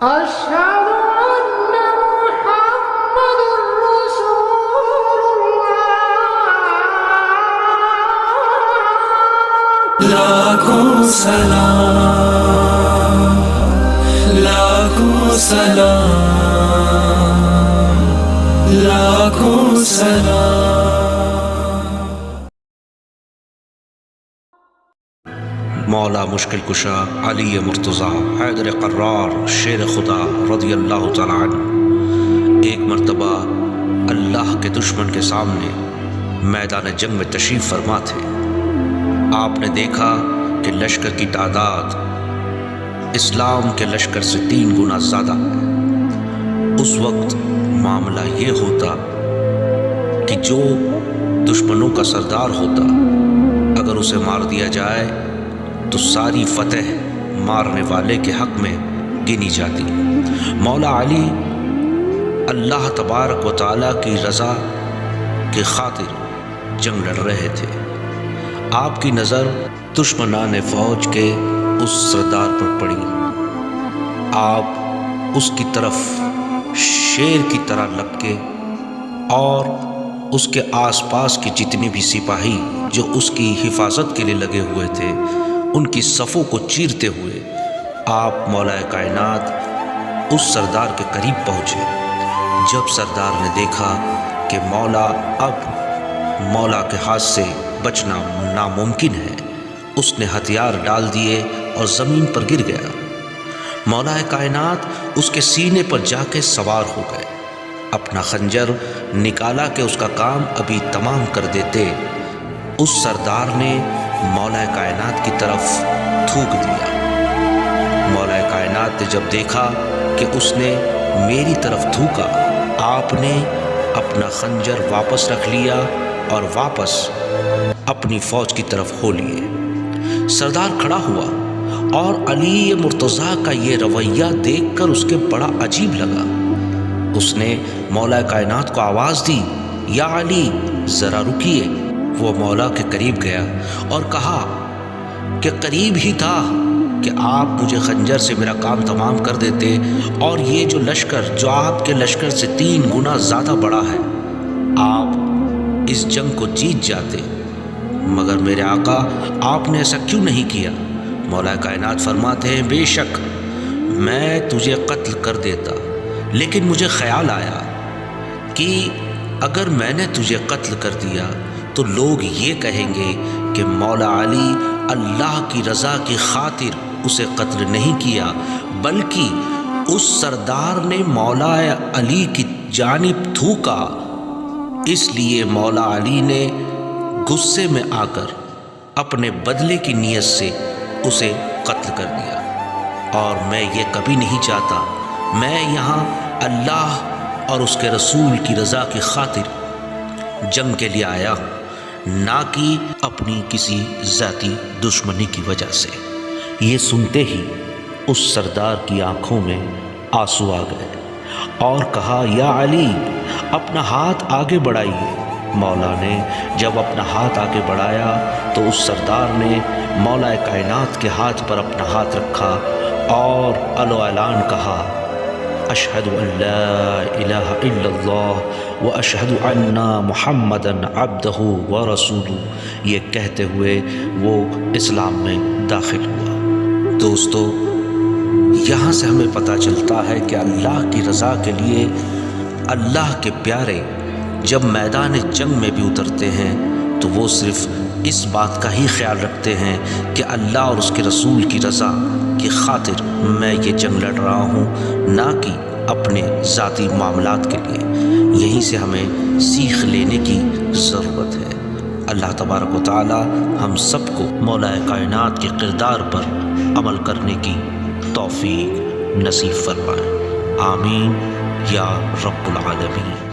أشهد أن محمد رسول الله. لاکھوں سلام، لاکھوں سلام، لاکھوں سلام۔ مولا مشکل کشا علی مرتضیٰ حیدر قرار شیر خدا رضی اللہ تعالیٰ عنہ ایک مرتبہ اللہ کے دشمن کے سامنے میدان جنگ میں تشریف فرما تھے۔ آپ نے دیکھا کہ لشکر کی تعداد اسلام کے لشکر سے 3 گنا زیادہ ہے۔ اس وقت معاملہ یہ ہوتا کہ جو دشمنوں کا سردار ہوتا اگر اسے مار دیا جائے تو ساری فتح مارنے والے کے حق میں گنی جاتی۔ مولا علی اللہ تبارک و تعالیٰ کی رضا کی خاطر جنگ لڑ رہے تھے۔ آپ کی نظر دشمنان فوج کے اس سردار پر پڑی۔ آپ اس کی طرف شیر کی طرح لپکے اور اس کے آس پاس کے جتنے بھی سپاہی جو اس کی حفاظت کے لیے لگے ہوئے تھے ان کی صفوں کو چیرتے ہوئے آپ مولا کائنات اس سردار کے قریب پہنچے۔ جب سردار نے دیکھا کہ اب مولا کے ہاتھ سے بچنا ناممکن ہے، اس نے ہتھیار ڈال دیے اور زمین پر گر گیا۔ مولا کائنات اس کے سینے پر جا کے سوار ہو گئے۔ اپنا خنجر نکالا کہ اس کا کام ابھی تمام کر دیتے۔ اس سردار نے مولا کائنات کی طرف تھوک دیا۔ مولا کائنات نے جب دیکھا کہ اس نے میری طرف تھوکا، آپ نے اپنا خنجر واپس رکھ لیا اور واپس اپنی فوج کی طرف ہو لیے۔ سردار کھڑا ہوا اور علی مرتضیٰ کا یہ رویہ دیکھ کر اس کے بڑا عجیب لگا۔ اس نے مولا کائنات کو آواز دی، یا علی ذرا رکیے۔ وہ مولا کے قریب گیا اور کہا کہ قریب ہی تھا کہ آپ مجھے خنجر سے میرا کام تمام کر دیتے اور یہ جو لشکر جو آپ کے لشکر سے 3 گنا زیادہ بڑا ہے، آپ اس جنگ کو جیت جاتے، مگر میرے آقا آپ نے ایسا کیوں نہیں کیا؟ مولا کائنات فرماتے ہیں، بے شک میں تجھے قتل کر دیتا، لیکن مجھے خیال آیا کہ اگر میں نے تجھے قتل کر دیا تو لوگ یہ کہیں گے کہ مولا علی اللہ کی رضا کی خاطر اسے قتل نہیں کیا، بلکہ اس سردار نے مولا علی کی جانب تھوکا، اس لیے مولا علی نے غصے میں آ کر اپنے بدلے کی نیت سے اسے قتل کر دیا۔ اور میں یہ کبھی نہیں چاہتا، میں یہاں اللہ اور اس کے رسول کی رضا کی خاطر جنگ کے لیے آیا ہوں، نہ کہ اپنی کسی ذاتی دشمنی کی وجہ سے۔ یہ سنتے ہی اس سردار کی آنکھوں میں آنسو آ گئے اور کہا، یا علی اپنا ہاتھ آگے بڑھائیے۔ مولا نے جب اپنا ہاتھ آگے بڑھایا تو اس سردار نے مولا کائنات کے ہاتھ پر اپنا ہاتھ رکھا اور اعلان کہا، اشہد ان لا الہ الا اللہ واشہد ان محمدا عبدہ ورسولہ۔ یہ کہتے ہوئے وہ اسلام میں داخل ہوا۔ دوستو، یہاں سے ہمیں پتہ چلتا ہے کہ اللہ کی رضا کے لیے اللہ کے پیارے جب میدان جنگ میں بھی اترتے ہیں تو وہ صرف اس بات کا ہی خیال رکھتے ہیں کہ اللہ اور اس کے رسول کی رضا کی خاطر میں یہ جنگ لڑ رہا ہوں، نہ کہ اپنے ذاتی معاملات کے لیے۔ یہیں سے ہمیں سیکھ لینے کی ضرورت ہے۔ اللہ تبارک و تعالی ہم سب کو مولا کائنات کے کردار پر عمل کرنے کی توفیق نصیب فرمائے۔ آمین یا رب العالمین۔